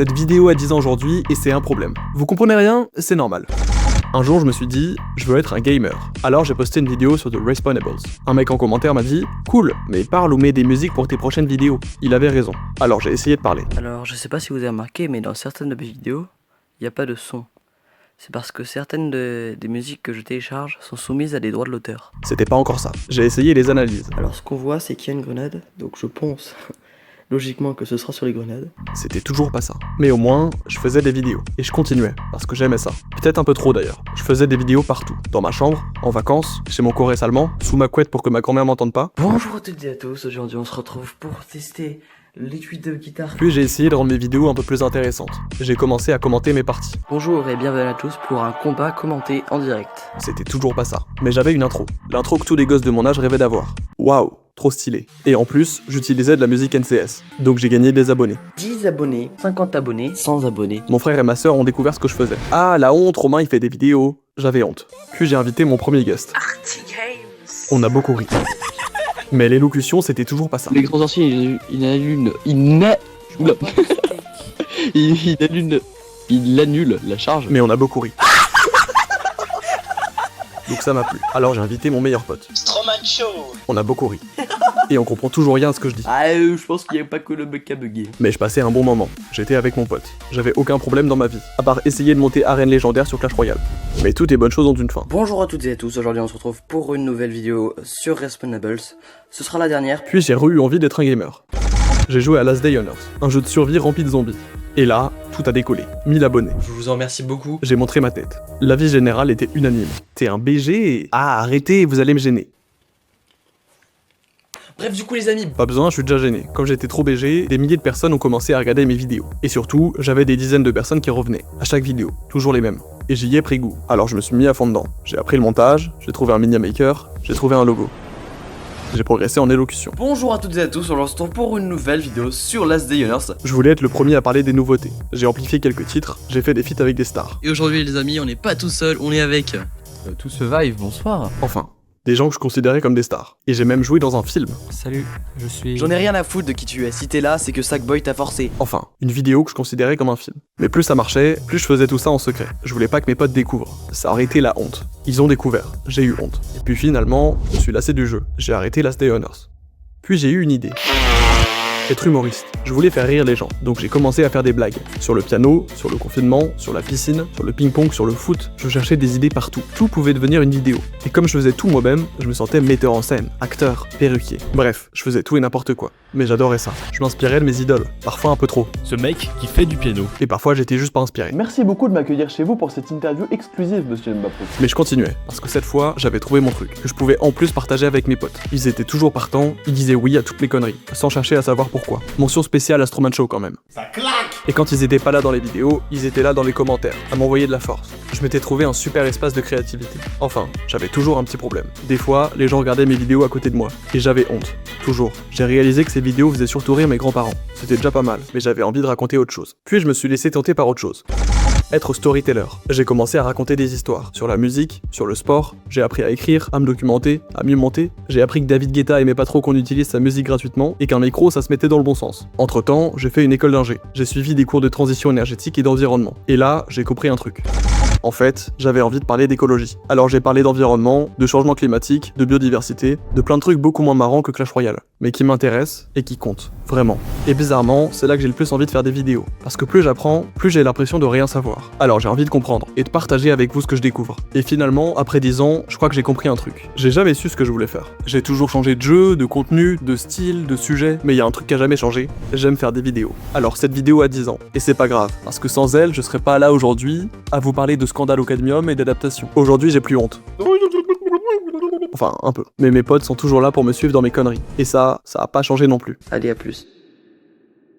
Cette vidéo a 10 ans aujourd'hui et c'est un problème. Vous comprenez rien? C'est normal. Un jour, je me suis dit, je veux être un gamer. Alors j'ai posté une vidéo sur The Respawnables. Un mec en commentaire m'a dit, cool, mais parle ou mets des musiques pour tes prochaines vidéos. Il avait raison. Alors j'ai essayé de parler. Alors je sais pas si vous avez remarqué, mais dans certaines de mes vidéos, il n'y a pas de son. C'est parce que certaines des musiques que je télécharge sont soumises à des droits de l'auteur. C'était pas encore ça. J'ai essayé les analyses. Alors ce qu'on voit, c'est qu'il y a une grenade, donc je pense logiquement que ce sera sur les grenades. C'était toujours pas ça. Mais au moins, je faisais des vidéos. Et je continuais, parce que j'aimais ça. Peut-être un peu trop d'ailleurs. Je faisais des vidéos partout. Dans ma chambre, en vacances, chez mon chorès allemand, sous ma couette pour que ma grand-mère m'entende pas. Bonjour à toutes et à tous, aujourd'hui on se retrouve pour tester l'étui de guitare. Puis j'ai essayé de rendre mes vidéos un peu plus intéressantes. J'ai commencé à commenter mes parties. Bonjour et bienvenue à tous pour un combat commenté en direct. C'était toujours pas ça. Mais j'avais une intro. L'intro que tous les gosses de mon âge rêvaient d'avoir. Waouh, trop stylé. Et en plus, j'utilisais de la musique NCS. Donc j'ai gagné des abonnés. 10 abonnés, 50 abonnés, 100 abonnés. Mon frère et ma sœur ont découvert ce que je faisais. Ah, la honte, Romain il fait des vidéos. J'avais honte. Puis j'ai invité mon premier guest. On a beaucoup ri. Mais l'élocution, c'était toujours pas ça. Les grands sorciers, il annule la charge. Mais on a beaucoup ri. Donc ça m'a plu. Alors j'ai invité mon meilleur pote. Stroman Show. On a beaucoup ri. Et on comprend toujours rien à ce que je dis. Ah, je pense qu'il n'y a pas que le bug qui a bugué. Mais je passais un bon moment. J'étais avec mon pote. J'avais aucun problème dans ma vie, à part essayer de monter arène légendaire sur Clash Royale. Mais toutes les bonnes choses ont une fin. Bonjour à toutes et à tous, aujourd'hui on se retrouve pour une nouvelle vidéo sur Respawnables. Ce sera la dernière. Puis j'ai eu envie d'être un gamer. J'ai joué à Last Day on Earth, un jeu de survie rempli de zombies. Et là, tout a décollé. 1000 abonnés. Je vous en remercie beaucoup. J'ai montré ma tête. L'avis général était unanime. T'es un BG et... Ah, arrêtez, vous allez me gêner. Bref, du coup les amis, Pas besoin, je suis déjà gêné. Comme j'étais trop BG, des milliers de personnes ont commencé à regarder mes vidéos. Et surtout, j'avais des dizaines de personnes qui revenaient, à chaque vidéo, toujours les mêmes. Et j'y ai pris goût. Alors je me suis mis à fond dedans. J'ai appris le montage, j'ai trouvé un Media Maker, j'ai trouvé un logo. J'ai progressé en élocution. bonjour à toutes et à tous, on se retrouve pour une nouvelle vidéo sur Last Day on Earth. Je voulais être le premier à parler des nouveautés. J'ai amplifié quelques titres, j'ai fait des feats avec des stars. Et aujourd'hui les amis, on n'est pas tout seul, on est avec... Tout se vibe, bonsoir. Enfin, des gens que je considérais comme des stars. Et j'ai même joué dans un film. Salut, je suis... J'en ai rien à foutre de qui tu es, si t'es là, c'est que Sackboy t'a forcé. Enfin, une vidéo que je considérais comme un film. Mais plus ça marchait, plus je faisais tout ça en secret. Je voulais pas que mes potes découvrent. Ça aurait été la honte. Ils ont découvert, j'ai eu honte. Et puis finalement, je me suis lassé du jeu. J'ai arrêté Last Day on Earth. Puis j'ai eu une idée. Être humoriste. Je voulais faire rire les gens, donc j'ai commencé à faire des blagues. Sur le piano, sur le confinement, sur la piscine, sur le ping-pong, sur le foot. Je cherchais des idées partout. Tout pouvait devenir une vidéo. Et comme je faisais tout moi-même, je me sentais metteur en scène, acteur, perruquier. Bref, je faisais tout et n'importe quoi. Mais j'adorais ça. Je m'inspirais de mes idoles, parfois un peu trop. Ce mec qui fait du piano. Et parfois j'étais juste pas inspiré. Merci beaucoup de m'accueillir chez vous pour cette interview exclusive, monsieur Mbappé. Mais je continuais, parce que cette fois, j'avais trouvé mon truc, que je pouvais en plus partager avec mes potes. Ils étaient toujours partants, ils disaient oui à toutes mes conneries, sans chercher à savoir pourquoi. Mention spéciale à Stroman Show quand même. Ça claque. Et quand ils étaient pas là dans les vidéos, ils étaient là dans les commentaires, à m'envoyer de la force. Je m'étais trouvé un super espace de créativité. Enfin, j'avais toujours un petit problème. Des fois, les gens regardaient mes vidéos à côté de moi, et j'avais honte. Toujours. J'ai réalisé que ces vidéos faisaient surtout rire mes grands-parents. C'était déjà pas mal, mais j'avais envie de raconter autre chose. Puis je me suis laissé tenter par autre chose. Être storyteller. J'ai commencé à raconter des histoires. Sur la musique, sur le sport. J'ai appris à écrire, à me documenter, à mieux monter. J'ai appris que David Guetta aimait pas trop qu'on utilise sa musique gratuitement et qu'un micro ça se mettait dans le bon sens. Entre temps, j'ai fait une école d'ingé. J'ai suivi des cours de transition énergétique et d'environnement. Et là, j'ai compris un truc. En fait, j'avais envie de parler d'écologie. Alors j'ai parlé d'environnement, de changement climatique, de biodiversité, de plein de trucs beaucoup moins marrants que Clash Royale, mais qui m'intéressent et qui comptent, vraiment. Et bizarrement, c'est là que j'ai le plus envie de faire des vidéos. Parce que plus j'apprends, plus j'ai l'impression de rien savoir. Alors j'ai envie de comprendre, et de partager avec vous ce que je découvre. Et finalement, après 10 ans, je crois que j'ai compris un truc. J'ai jamais su ce que je voulais faire. J'ai toujours changé de jeu, de contenu, de style, de sujet, mais il y a un truc qui a jamais changé, j'aime faire des vidéos. Alors cette vidéo a 10 ans, et c'est pas grave, parce que sans elle, je serais pas là aujourd'hui à vous parler de scandale au cadmium et d'adaptation. Aujourd'hui, j'ai plus honte. Enfin, un peu. Mais mes potes sont toujours là pour me suivre dans mes conneries. Et ça a pas changé non plus. Allez, à plus.